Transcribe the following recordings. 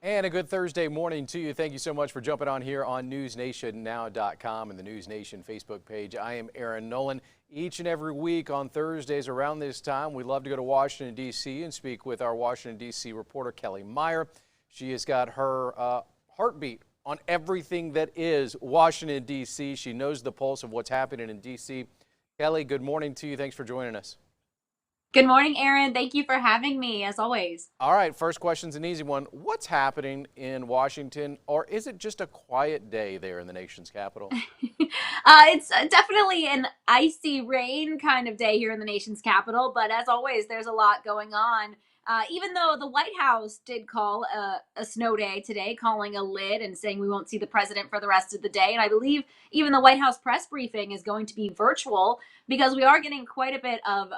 And a good Thursday morning to you. Thank you so much for jumping on here on NewsNationNow.com and the News Nation Facebook page. I am Aaron Nolan. Each and every week on Thursdays around this time, we love to go to Washington, D.C. and speak with our Washington, D.C. reporter, Kelly Meyer. She has got her heartbeat on everything that is Washington, D.C. She knows the pulse of what's happening in D.C. Kelly, good morning to you. Thanks for joining us. Good morning, Aaron. Thank you for having me, as always. All right, first question's an easy one. What's happening in Washington, or is it just a quiet day there in the nation's capital? It's definitely an icy rain kind of day here in the nation's capital, but as always, there's a lot going on. Even though the White House did call a snow day today, calling a lid and saying we won't see the president for the rest of the day. And I believe even the White House press briefing is going to be virtual because we are getting quite a bit of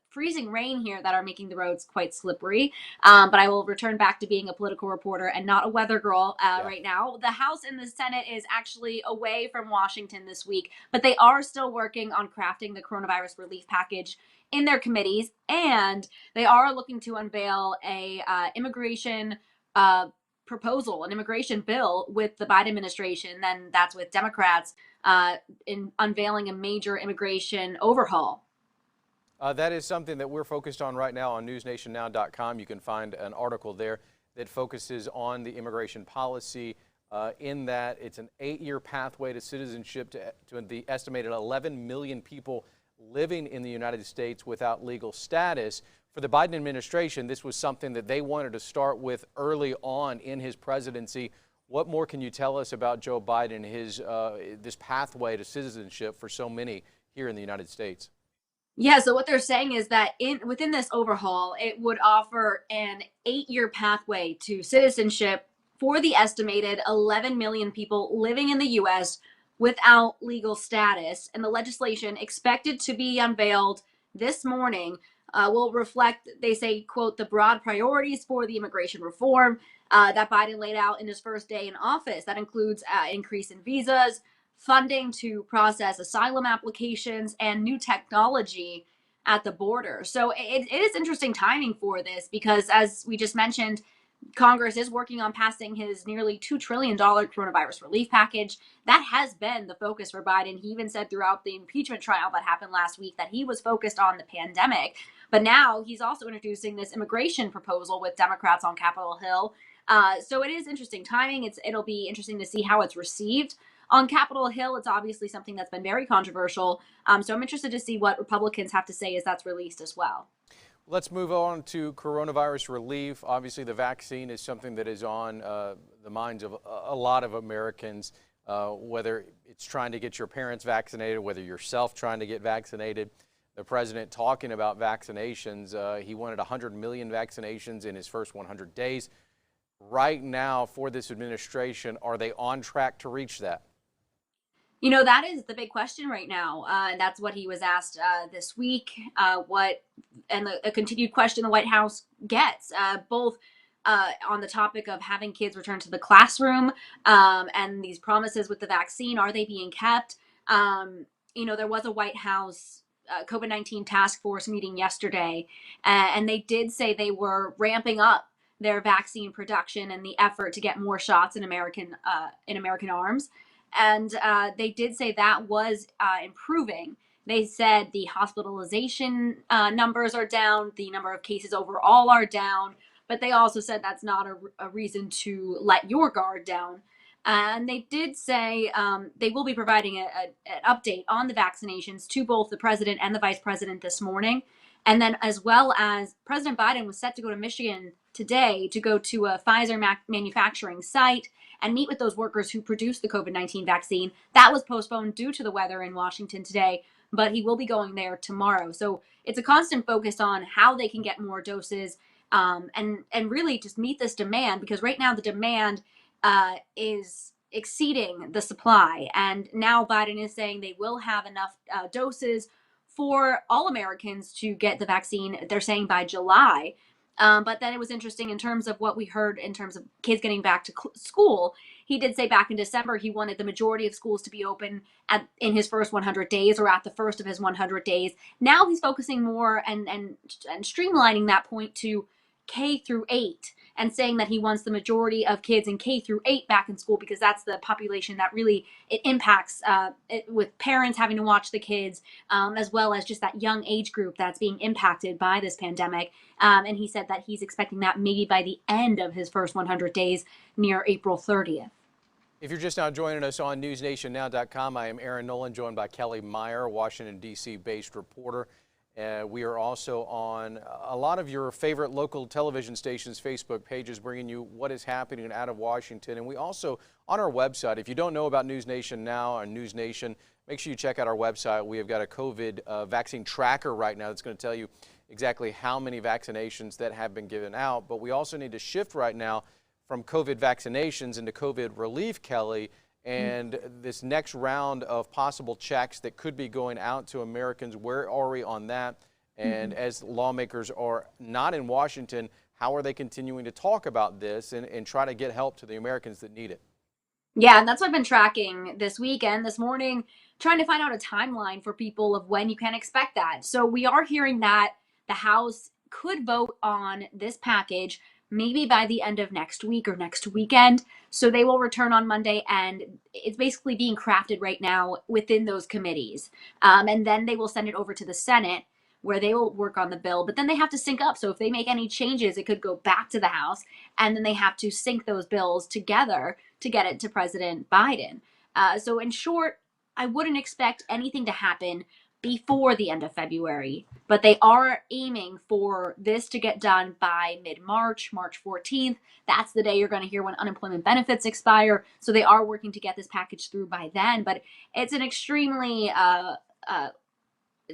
freezing rain here that are making the roads quite slippery. But I will return back to being a political reporter and not a weather girl right now. The House and the Senate is actually away from Washington this week, but they are still working on crafting the coronavirus relief package in their committees, and they are looking to unveil a immigration proposal, an immigration bill with the Biden administration. Then that's with Democrats in unveiling a major immigration overhaul. That is something that we're focused on right now on NewsNationNow.com. You can find an article there that focuses on the immigration policy. In that it's an 8-year pathway to citizenship to the estimated 11 million people living in the United States without legal status. For the Biden administration, this was something that they wanted to start with early on in his presidency. What more can you tell us about Joe Biden, his this pathway to citizenship for so many here in the United States? Yeah, so what they're saying is that within this overhaul, it would offer an 8-year pathway to citizenship for the estimated 11 million people living in the U.S. without legal status. And the legislation expected to be unveiled this morning will reflect, they say, quote, the broad priorities for the immigration reform that Biden laid out in his first day in office. That includes increase in visas, funding to process asylum applications, and new technology at the border. So it is interesting timing for this because, as we just mentioned, Congress is working on passing his nearly $2 trillion coronavirus relief package. That has been the focus for Biden. He even said throughout the impeachment trial that happened last week that he was focused on the pandemic. But now he's also introducing this immigration proposal with Democrats on Capitol Hill. So it is interesting timing. It'll be interesting to see how it's received. On Capitol Hill, it's obviously something that's been very controversial. So I'm interested to see what Republicans have to say as that's released as well. Let's move on to coronavirus relief. Obviously, the vaccine is something that is on the minds of a lot of Americans, whether it's trying to get your parents vaccinated, whether yourself trying to get vaccinated. The president talking about vaccinations, he wanted 100 million vaccinations in his first 100 days. Right now, for this administration, are they on track to reach that? You know, that is the big question right now. And that's what he was asked this week. A continued question the White House gets, both on the topic of having kids return to the classroom and these promises with the vaccine. Are they being kept? There was a White House COVID-19 task force meeting yesterday, and they did say they were ramping up their vaccine production and the effort to get more shots in American arms. And they did say that was improving. They said the hospitalization numbers are down, the number of cases overall are down, but they also said that's not a reason to let your guard down. And they did say they will be providing an update on the vaccinations to both the president and the vice president this morning. And then as well as President Biden was set to go to Michigan today to go to a Pfizer manufacturing site and meet with those workers who produced the COVID-19 vaccine. That was postponed due to the weather in Washington today, but he will be going there tomorrow. So it's a constant focus on how they can get more doses and really just meet this demand, because right now the demand is exceeding the supply. And now Biden is saying they will have enough doses for all Americans to get the vaccine, they're saying by July. But then it was interesting in terms of what we heard in terms of kids getting back to school. He did say back in December he wanted the majority of schools to be open in his first 100 days or at the first of his 100 days. Now he's focusing more and streamlining that point to K through 8 and saying that he wants the majority of kids in K through 8 back in school because that's the population that really it impacts with parents having to watch the kids, as well as just that young age group that's being impacted by this pandemic. And he said that he's expecting that maybe by the end of his first 100 days near April 30th. If you're just now joining us on NewsNationNow.com, I am Aaron Nolan, joined by Kelly Meyer, Washington, D.C. based reporter. We are also on a lot of your favorite local television stations' Facebook pages, bringing you what is happening out of Washington. And we also, on our website, if you don't know about News Nation Now or News Nation, make sure you check out our website. We have got a COVID vaccine tracker right now that's going to tell you exactly how many vaccinations that have been given out. But we also need to shift right now from COVID vaccinations into COVID relief, Kelly. And this next round of possible checks that could be going out to Americans, where are we on that? And as lawmakers are not in Washington, how are they continuing to talk about this and try to get help to the Americans that need it? Yeah, and that's what I've been tracking this weekend, this morning, trying to find out a timeline for people of when you can expect that. So we are hearing that the House could vote on this package maybe by the end of next week or next weekend. So they will return on Monday, and it's basically being crafted right now within those committees. And then they will send it over to the Senate, where they will work on the bill, but then they have to sync up. So if they make any changes, it could go back to the House, and then they have to sync those bills together to get it to President Biden. So in short, I wouldn't expect anything to happen before the end of February, but they are aiming for this to get done by mid-March, March 14th. That's the day you're going to hear when unemployment benefits expire. So they are working to get this package through by then, but it's an extremely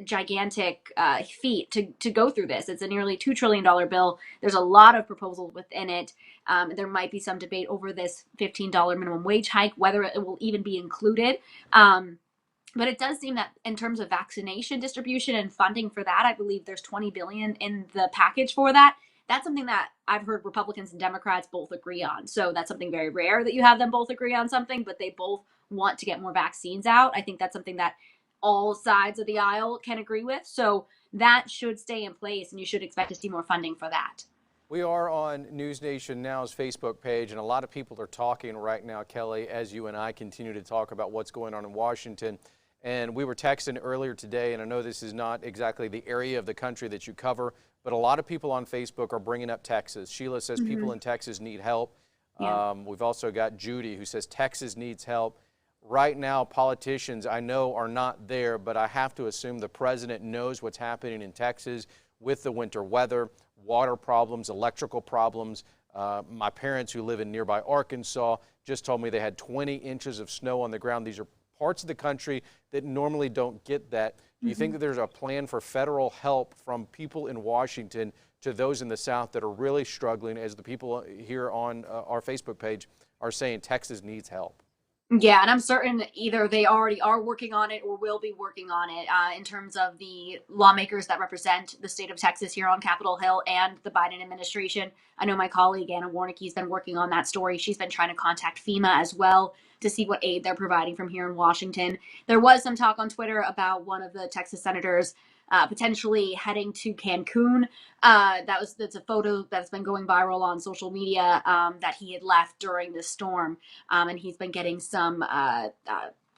gigantic feat to go through this. It's a nearly $2 trillion bill. There's a lot of proposals within it. There might be some debate over this $15 minimum wage hike, whether it will even be included. But it does seem that in terms of vaccination distribution and funding for that, I believe there's $20 billion in the package for that. That's something that I've heard Republicans and Democrats both agree on. So that's something very rare that you have them both agree on something, but they both want to get more vaccines out. I think that's something that all sides of the aisle can agree with. So that should stay in place, and you should expect to see more funding for that. We are on News Nation Now's Facebook page, and a lot of people are talking right now, Kelly, as you and I continue to talk about what's going on in Washington. And we were texting earlier today, and I know this is not exactly the area of the country that you cover, but a lot of people on Facebook are bringing up Texas. Sheila says people in Texas need help. Yeah. We've also got Judy who says Texas needs help. Right now, politicians I know are not there, but I have to assume the president knows what's happening in Texas with the winter weather, water problems, electrical problems. My parents who live in nearby Arkansas just told me they had 20 inches of snow on the ground. These are parts of the country that normally don't get that. Do you think that there's a plan for federal help from people in Washington to those in the South that are really struggling, as the people here on our Facebook page are saying Texas needs help? Yeah, and I'm certain either they already are working on it or will be working on it in terms of the lawmakers that represent the state of Texas here on Capitol Hill and the Biden administration. I know my colleague Anna Warnicki's been working on that story. She's been trying to contact FEMA as well to see what aid they're providing from here in Washington. There was some talk on Twitter about one of the Texas senators potentially heading to Cancun. That's a photo that's been going viral on social media that he had left during the storm, and he's been getting some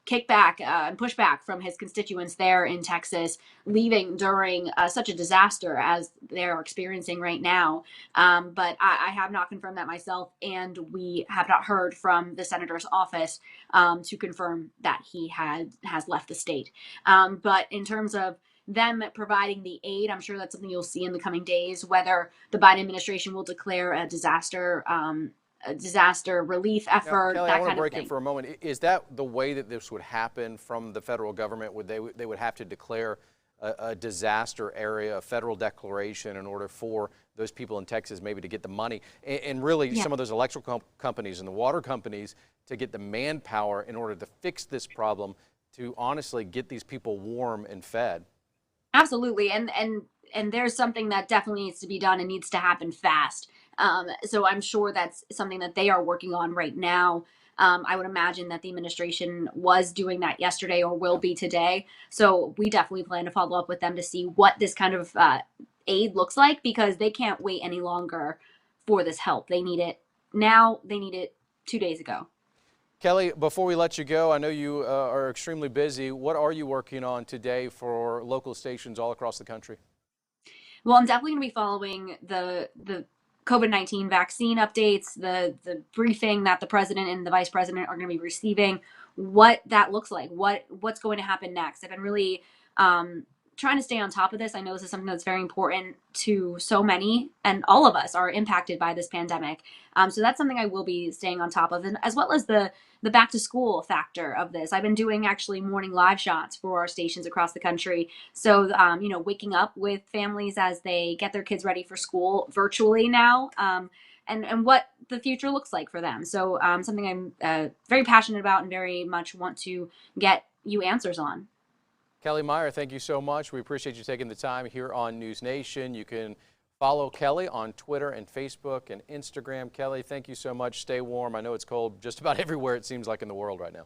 kickback and pushback from his constituents there in Texas, leaving during such a disaster as they're experiencing right now. But I have not confirmed that myself, and we have not heard from the senator's office to confirm that he has left the state. But in terms of them providing the aid, I'm sure that's something you'll see in the coming days, whether the Biden administration will declare a disaster relief effort, now, Kelly, that I want kind to of break thing. in for a moment. Is that the way that this would happen from the federal government? Would they would have to declare a disaster area, a federal declaration, in order for those people in Texas maybe to get the money, and really some of those electrical companies and the water companies to get the manpower in order to fix this problem, to honestly get these people warm and fed? Absolutely, and there's something that definitely needs to be done and needs to happen fast. So I'm sure that's something that they are working on right now. I would imagine that the administration was doing that yesterday or will be today. So we definitely plan to follow up with them to see what this kind of aid looks like, because they can't wait any longer for this help. They need it now. They need it 2 days ago. Kelly, before we let you go, I know you are extremely busy. What are you working on today for local stations all across the country? Well, I'm definitely going to be following the COVID-19 vaccine updates, the briefing that the president and the vice president are going to be receiving, what that looks like, what's going to happen next. I've been really trying to stay on top of this. I know this is something that's very important to so many, and all of us are impacted by this pandemic. So that's something I will be staying on top of, and as well as the back to school factor of this. I've been doing actually morning live shots for our stations across the country. So, waking up with families as they get their kids ready for school virtually now, and what the future looks like for them. So something I'm very passionate about and very much want to get you answers on. Kelly Meyer, thank you so much. We appreciate you taking the time here on News Nation. You can follow Kelly on Twitter and Facebook and Instagram. Kelly, thank you so much. Stay warm. I know it's cold just about everywhere, it seems like, in the world right now.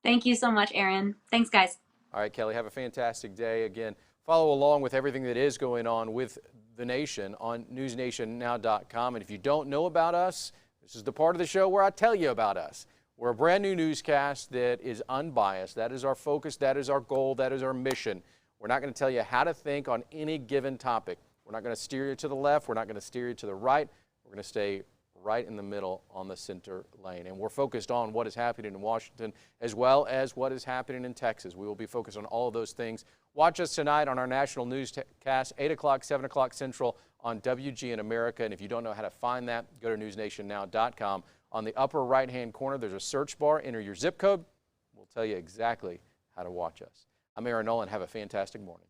Thank you so much, Aaron. Thanks, guys. All right, Kelly, have a fantastic day. Again, follow along with everything that is going on with the nation on newsnationnow.com. And if you don't know about us, this is the part of the show where I tell you about us. We're a brand new newscast that is unbiased. That is our focus. That is our goal. That is our mission. We're not going to tell you how to think on any given topic. We're not going to steer you to the left. We're not going to steer you to the right. We're going to stay right in the middle on the center lane. And we're focused on what is happening in Washington as well as what is happening in Texas. We will be focused on all of those things. Watch us tonight on our national newscast, 8 o'clock, 7 o'clock Central on WGN America. And if you don't know how to find that, go to newsnationnow.com. On the upper right-hand corner, there's a search bar. Enter your zip code. We'll tell you exactly how to watch us. I'm Aaron Nolan. Have a fantastic morning.